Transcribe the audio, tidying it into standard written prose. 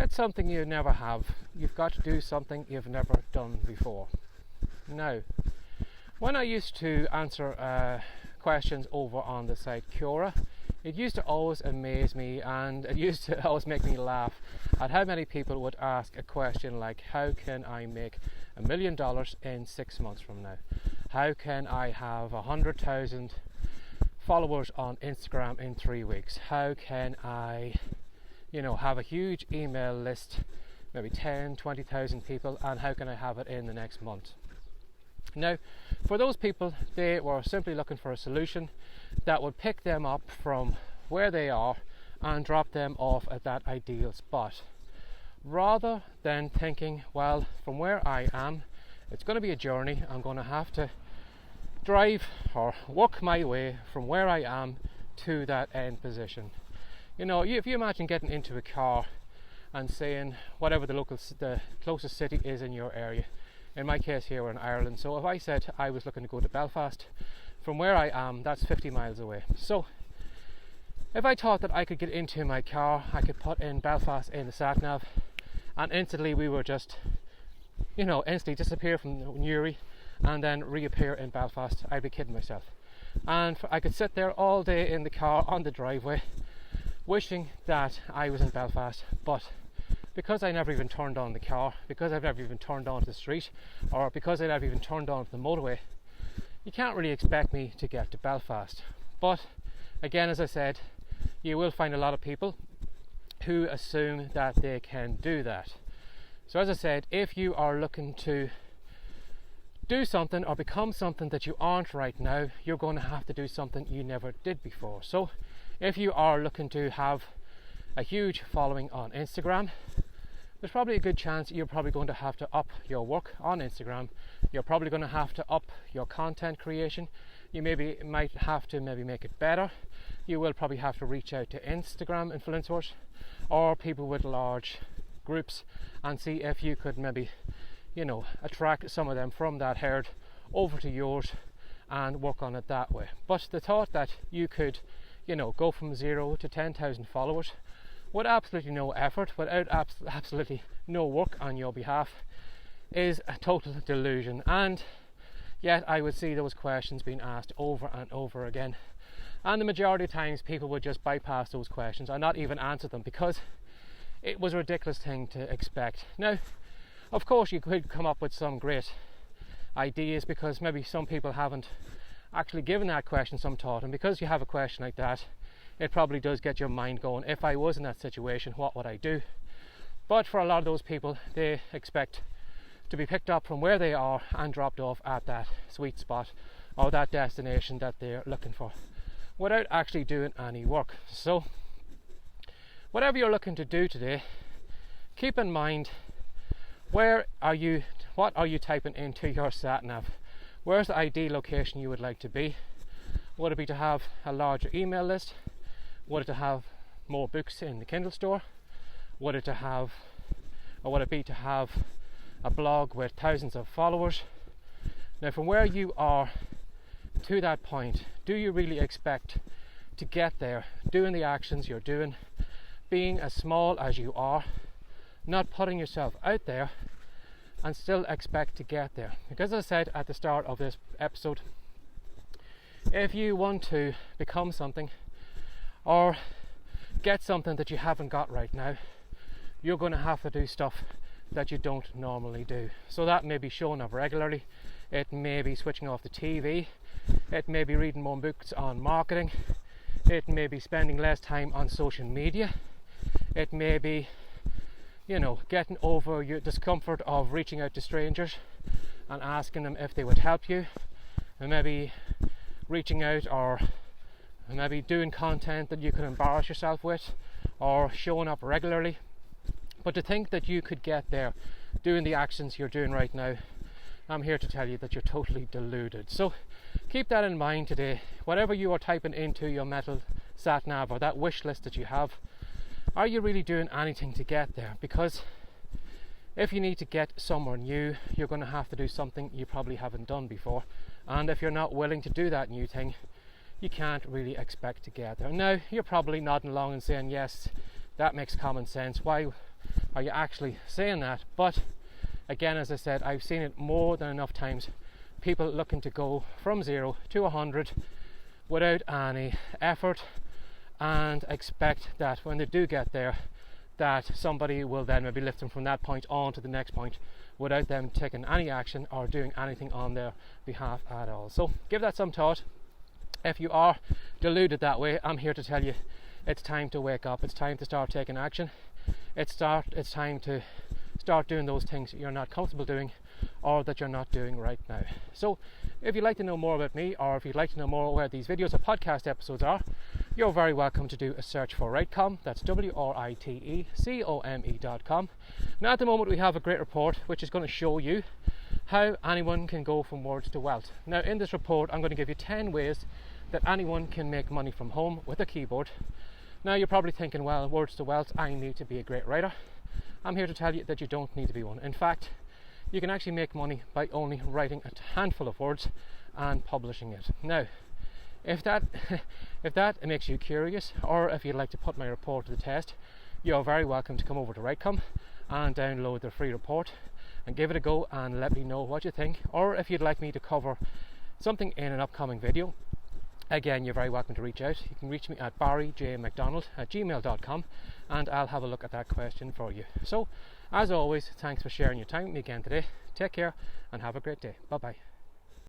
get something you never have, you've got to do something you've never done before. Now, when I used to answer questions over on the site Quora, it used to always amaze me, and it used to always make me laugh at how many people would ask a question like, how can I make $1 million in 6 months from now? How can I have 100,000 followers on Instagram in 3 weeks? How can I, have a huge email list, maybe 10, 20,000 people, and how can I have it in the next month? Now, for those people, they were simply looking for a solution that would pick them up from where they are and drop them off at that ideal spot, rather than thinking, well, from where I am, it's going to be a journey. I'm going to have to drive or walk my way from where I am to that end position. If you imagine getting into a car and saying whatever the closest city is in your area. In my case here, we're in Ireland, so if I said I was looking to go to Belfast, from where I am, that's 50 miles away. So if I thought that I could get into my car, I could put in Belfast in the sat-nav, and instantly we were just, instantly disappear from Newry and then reappear in Belfast, I'd be kidding myself. And I could sit there all day in the car on the driveway wishing that I was in Belfast, but because I never even turned on the car, because I've never even turned on to the street, or because I never even turned on to the motorway, you can't really expect me to get to Belfast. But again, as I said, you will find a lot of people who assume that they can do that. So as I said, if you are looking to do something or become something that you aren't right now, you're going to have to do something you never did before. So if you are looking to have a huge following on Instagram, there's probably a good chance you're probably going to have to up your work on Instagram. You're probably going to have to up your content creation. You might have to make it better. You will probably have to reach out to Instagram influencers or people with large groups and see if you could attract some of them from that herd over to yours and work on it that way. But the thought that you could, go from 0 to 10,000 followers with absolutely no effort, without absolutely no work on your behalf, is a total delusion. And yet I would see those questions being asked over and over again, and the majority of times people would just bypass those questions and not even answer them because it was a ridiculous thing to expect. Now, of course, you could come up with some great ideas because maybe some people haven't actually given that question some thought, and because you have a question like that, it probably does get your mind going. If I was in that situation, what would I do? But for a lot of those people, they expect to be picked up from where they are and dropped off at that sweet spot or that destination that they're looking for without actually doing any work. So whatever you're looking to do today, keep in mind, what are you typing into your sat nav? Where's the ideal location you would like to be? Would it be to have a larger email list? Would it to have more books in the Kindle store? Would it be to have a blog with thousands of followers? Now, from where you are to that point, do you really expect to get there doing the actions you're doing, being as small as you are, not putting yourself out there, and still expect to get there? Because as I said at the start of this episode, if you want to become something or get something that you haven't got right now, you're going to have to do stuff that you don't normally do. So that may be showing up regularly, it may be switching off the TV, it may be reading more books on marketing, it may be spending less time on social media, it may be getting over your discomfort of reaching out to strangers and asking them if they would help you, and maybe reaching out or maybe doing content that you could embarrass yourself with, or showing up regularly. But to think that you could get there doing the actions you're doing right now, I'm here to tell you that you're totally deluded. So keep that in mind today. Whatever you are typing into your mental sat nav or that wish list that you have, are you really doing anything to get there? Because if you need to get somewhere new, you're going to have to do something you probably haven't done before, and if you're not willing to do that new thing, you can't really expect to get there. Now, you're probably nodding along and saying, yes, that makes common sense. Why are you actually saying that? But again, as I said, I've seen it more than enough times. People looking to go from 0 to 100 without any effort, and expect that when they do get there, that somebody will then maybe lift them from that point on to the next point without them taking any action or doing anything on their behalf at all. So give that some thought. If you are deluded that way, I'm here to tell you it's time to wake up. It's time to start taking action. It's time to start doing those things that you're not comfortable doing or that you're not doing right now. So if you'd like to know more about me, or if you'd like to know more where these videos or podcast episodes are, you're very welcome to do a search for Writecom. That's WRITECOME.com. Now at the moment we have a great report which is going to show you how anyone can go from words to wealth. Now in this report I'm going to give you 10 ways that anyone can make money from home with a keyboard. Now you're probably thinking, well, words to wealth, I need to be a great writer. I'm here to tell you that you don't need to be one. In fact, you can actually make money by only writing a handful of words and publishing it. Now, if that makes you curious, or if you'd like to put my report to the test, you're very welcome to come over to Writecom and download the free report and give it a go and let me know what you think. Or if you'd like me to cover something in an upcoming video, again, you're very welcome to reach out. You can reach me at barryjmcdonald@gmail.com and I'll have a look at that question for you. So, as always, thanks for sharing your time with me again today. Take care and have a great day. Bye bye.